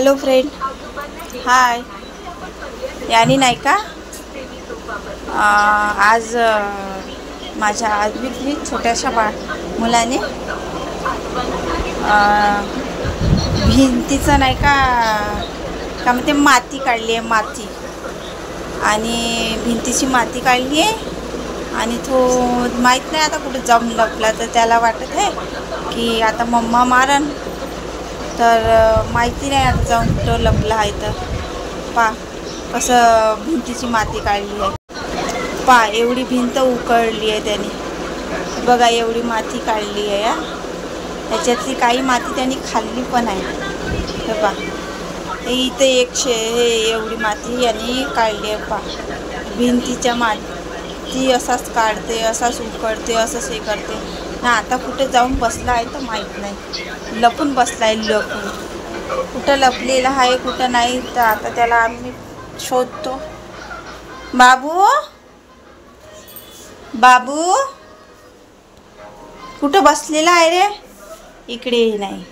Hello friend, हाय. यानी नाही का आज माझ्या आजवी छोट्याशा मुलाने भिंतीचं नाही का म्हणते माती काढली आहे, माती आणि भिंतीची माती काढली आहे आणि तो माहीत नाही आता कुठे जाऊन लपला. तर त्याला वाटत आहे की आता मम्मा मारन, तर माहिती नाही आता जाऊन कुठं लपला आहे. तर पा कसं भिंतीची माती काढली आहे. पा एवढी भिंत उकळली आहे त्याने. बघा एवढी माती काढली आहे या. त्याच्यातली काही माती त्यांनी खाल्ली पण आहे. तर पा इथे हे एवढी माती यांनी काढली आहे. पा भिंतीच्या माती असाच काढते, असाच उकळते, असंच हे करते ना. आता कुठे जाऊन बसला आहे तर माहीत नाही. लपून बसला आहे, लपून. कुठं लपलेला आहे कुठं नाही. तर आता त्याला आम्ही शोधतो. बाबू, बाबू कुठं बसलेला आहे रे? इकडे नाही.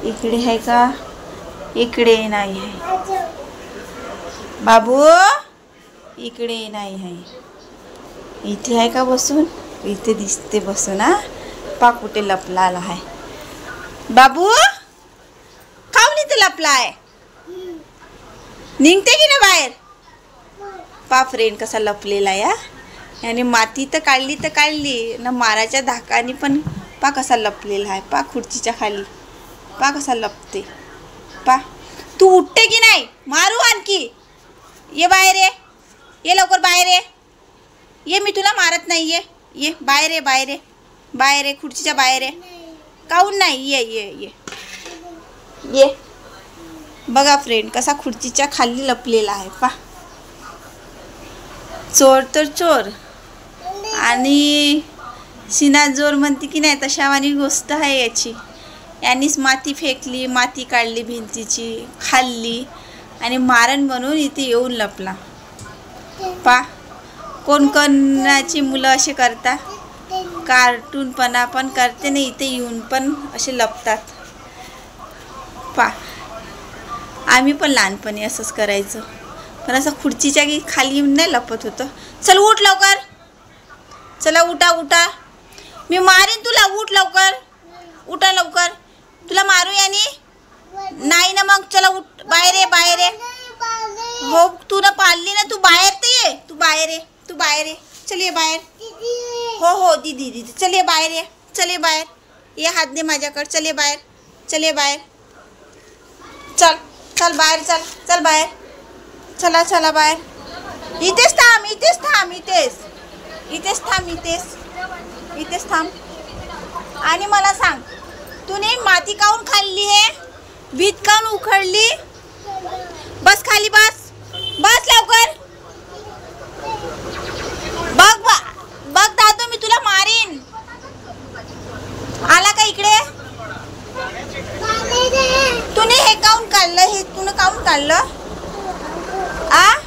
इकडे आहे का? इकडे नाही आहे. बाबू इकडे नाही आहे. इथे आहे का बसून? इथे दिसते बसून. पा कुठे लपला आहे बाबू. काऊन इथे लपला आहे? निघते की ना बाहेर? पा फ्रेंड कसा लपलेला या. याने माती तर काढली ना. माराच्या धाकाने पण पा कसा लपलेला आहे. पा खुर्चीच्या खाली पा कसा लपते. पा तू उठते की नाही? मारू आणखी. ये बाहेर ये. ये लवकर बाहेर ये. ये मी तुला मारत नाही. ये बाहेर ये, बाहेर ये, बाहेर ये. खुर्चीच्या बाहेर ये. काऊन नाही? ये ये ये ये. बघा फ्रेंड कसा खुर्चीच्या खाली लपलेला आहे. पा चोर तर चोर आणि सिना जोर म्हणते की नाही, तशावानी गोष्ट आहे याची. यांनीच माती फेकली, माती काढली भिंतीची, खाल्ली आणि मारण म्हणून इथे येऊन लपला. पा कोणाची मुलं असे करतात. कार्टूनपणा पण करते ना, इथे येऊन पण असे लपतात. पा आम्ही पण लहानपणी असंच करायचं, पण असं खुर्चीच्या खाली नाही लपत होतं. चल उठ लवकर. चला उठा उठा. मी मारीन तुला. उठ लवकर. उठा लवकर. तुला मारू यानी नाही ना. मग चला उठ. बाहेर ये, बाहेर ये. हो तू ना पाळली ना. तू बाहेर तर ये. तू बाहेर ये, तू बाहेर ये. चल ये बाहेर. हो हो दीदी दीदी. चल ये बाहेर ये. चल ये बाहेर. ये हात दे माझ्याकडे. चल ये बाहेर. चल ये बाहेर. चल चल बाहेर. चल चल बाहेर. चला चला बाहेर. इथेच थांब, इथेच थांब, इथेच इथेच थांब, इथेच थांब. आणि मला सांग, तूने माती काऊन खाल्ली आहे? भीत काऊन उखडली? बस खाली बस. बस लवकर. बघ बघ दादू, मी तुला मारीन. आला का इकडे? तूने हे काऊन काढलं? हे तूने काऊन काढलं? आ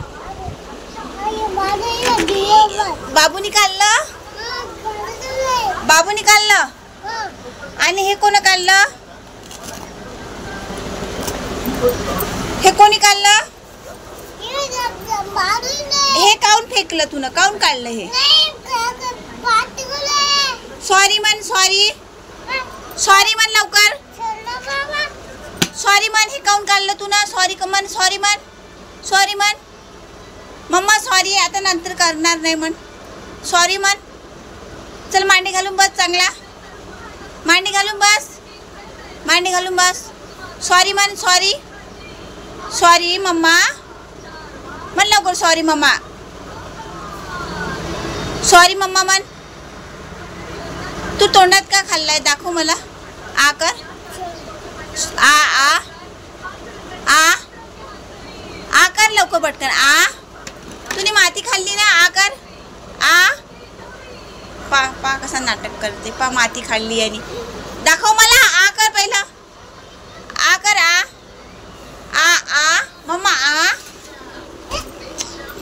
बाबूनी काढलं? बाबूनी काढलं? आणि हे कोण काढलं? हे कोणी काढलं? हे काऊन फेकलं तून? काऊन काढलं हे? सॉरी म्हण. सॉरी सॉरी म्हण लवकर. सॉरी म्हण. हे काऊन काढलं तू ना? सॉरी म्हण. सॉरी म्हण. सॉरी म्हण. मम्मा सॉरी, आता नंतर करणार नाही म्हण. सॉरी म्हण. चल मांडी घालून बस. चांगला मांडी घालून बस. मांडी घालून बस. सॉरी म्हण. सॉरी सॉरी मम्मा म्हण लवकर. Sorry mamma. सॉरी मम्मा म्हण. तू तोंडात का खाल्लाय? दाखव मला. आ कर. आ आ आ आ कर लवकर पटकन. आ तूने माती खाल्ली ना. आ कर. आ पा पा कसा नाटक करते. पा माती खाल्ली आणि दाखव मला. आ कर पहिला. आ कर. आ आ आ मम्मा. आ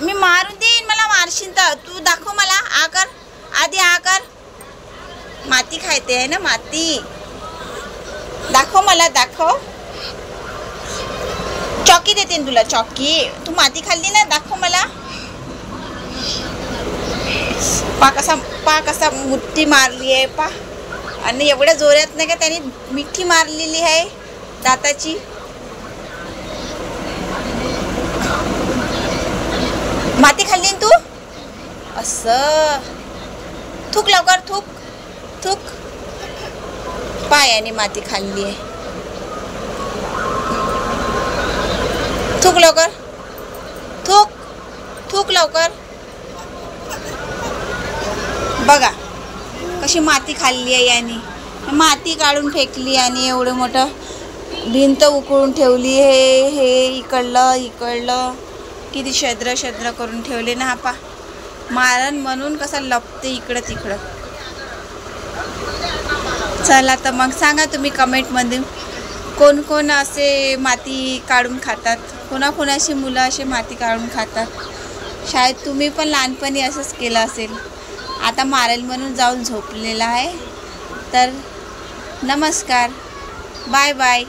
मी मारून देईन. मला मारशील तर. तू दाखव मला. आ कर आधी. आ कर. माती खायते आहे ना, माती. दाखव मला दाखव. चॉकी देते ना तुला, चॉकी. तू माती खाल्ली ना, दाखव मला. पा कसा मुठ्ठी मारली आहे पा. आणि एवढ्या जोरात नाही का त्याने मिठी मारलेली आहे दाताची. माती खाल्ली तू. असं थूक लवकर, थूक थूक. पायाने माती खाल्ली आहे. थूक लवकर, थूक थूक लवकर. बघा कशी माती खाल्ली आहे याने. माती काढून फेकली आणि एवढं मोठं भिंत उकळून ठेवली. हे इकडलं किती छद्र करून ठेवले ना. हा पा मारण म्हणून कसा लपते इकडं तिकडं. चला तर मग सांगा तुम्ही कमेंटमध्ये कोण कोण असे माती काढून खातात. कोणाकोणाशी मुलं असे माती काढून खातात. शाळेत तुम्ही पण लहानपणी असंच केलं असेल. आता मारेल म्हणून जाऊन झोपलेला आहे. तर नमस्कार, बाय बाय.